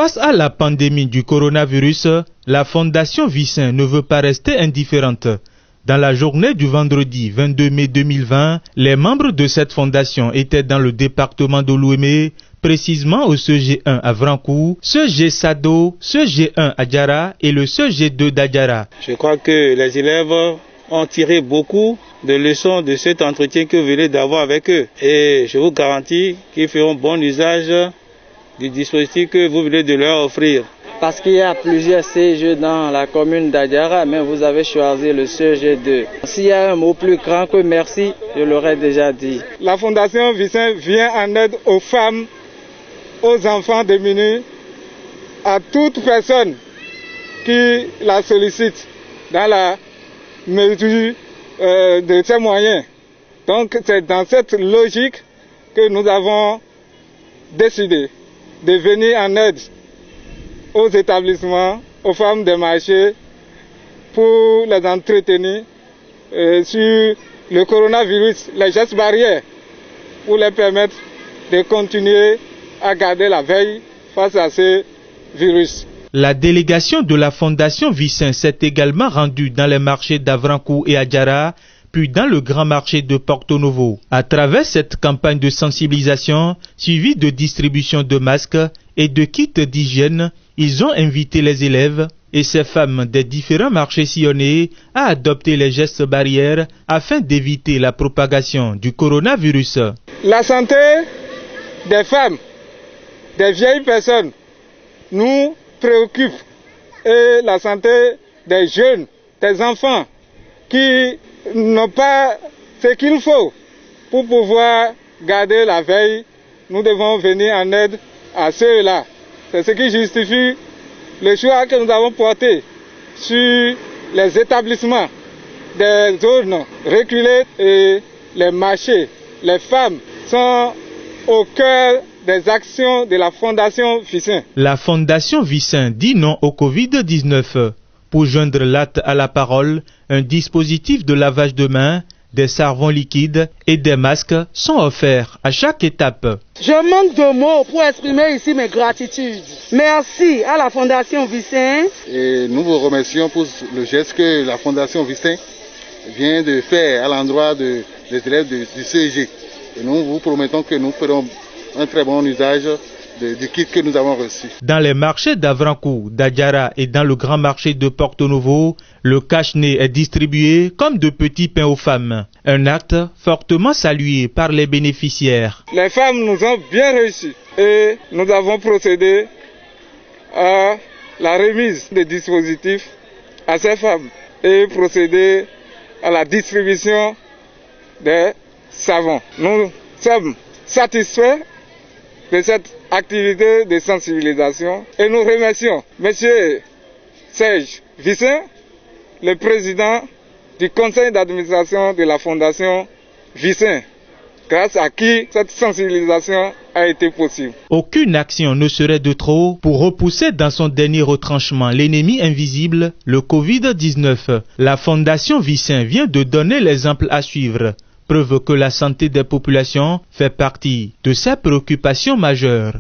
Face à la pandémie du coronavirus, la Fondation Vicin ne veut pas rester indifférente. Dans la journée du vendredi 22 mai 2020, les membres de cette fondation étaient dans le département de l'Ouémé, précisément au CG1 à Vrankou, CG Sado, CG1 à Djara et le CG2 d'Adjara. Je crois que les élèves ont tiré beaucoup de leçons de cet entretien que vous venez d'avoir avec eux. Et je vous garantis qu'ils feront bon usage du dispositif que vous venez de leur offrir. Parce qu'il y a plusieurs CG dans la commune d'Adjara, mais vous avez choisi le CG2. S'il y a un mot plus grand que merci, je l'aurais déjà dit. La Fondation Vicin vient en aide aux femmes, aux enfants démunis, à toute personne qui la sollicite dans la mesure de ses moyens. Donc c'est dans cette logique que nous avons décidé de venir en aide aux établissements, aux femmes des marchés, pour les entretenir sur le coronavirus, les gestes barrières, pour les permettre de continuer à garder la veille face à ce virus. La délégation de la Fondation Vicin s'est également rendue dans les marchés d'Avrankou et Adjara, puis dans le grand marché de Porto Novo. À travers cette campagne de sensibilisation, suivie de distribution de masques et de kits d'hygiène, ils ont invité les élèves et ces femmes des différents marchés sillonnés à adopter les gestes barrières afin d'éviter la propagation du coronavirus. La santé des femmes, des vieilles personnes, nous préoccupe, et la santé des jeunes, des enfants qui n'ont pas ce qu'il faut pour pouvoir garder la veille. Nous devons venir en aide à ceux-là. C'est ce qui justifie le choix que nous avons porté sur les établissements des zones reculées et les marchés. Les femmes sont au cœur des actions de la Fondation Vicin. La Fondation Vicin dit non au Covid-19. Pour joindre l'acte à la parole, un dispositif de lavage de mains, des savons liquides et des masques sont offerts à chaque étape. Je manque de mots pour exprimer ici mes gratitudes. Merci à la Fondation Vicin. Et nous vous remercions pour le geste que la Fondation Vicin vient de faire à l'endroit des élèves du CEG. Et nous vous promettons que nous ferons un très bon usage du kit que nous avons reçu. Dans les marchés d'Avrankou, d'Adjara et dans le grand marché de Porto Novo, le cache-nez est distribué comme de petits pains aux femmes. Un acte fortement salué par les bénéficiaires. Les femmes nous ont bien reçus et nous avons procédé à la remise des dispositifs à ces femmes et procédé à la distribution des savons. Nous sommes satisfaits de cette activité de sensibilisation et nous remercions M. Serge Vicin, le président du conseil d'administration de la Fondation Vicin, grâce à qui cette sensibilisation a été possible. Aucune action ne serait de trop pour repousser dans son dernier retranchement l'ennemi invisible, le Covid-19. La Fondation Vicin vient de donner l'exemple à suivre. Preuve que la santé des populations fait partie de ses préoccupations majeures.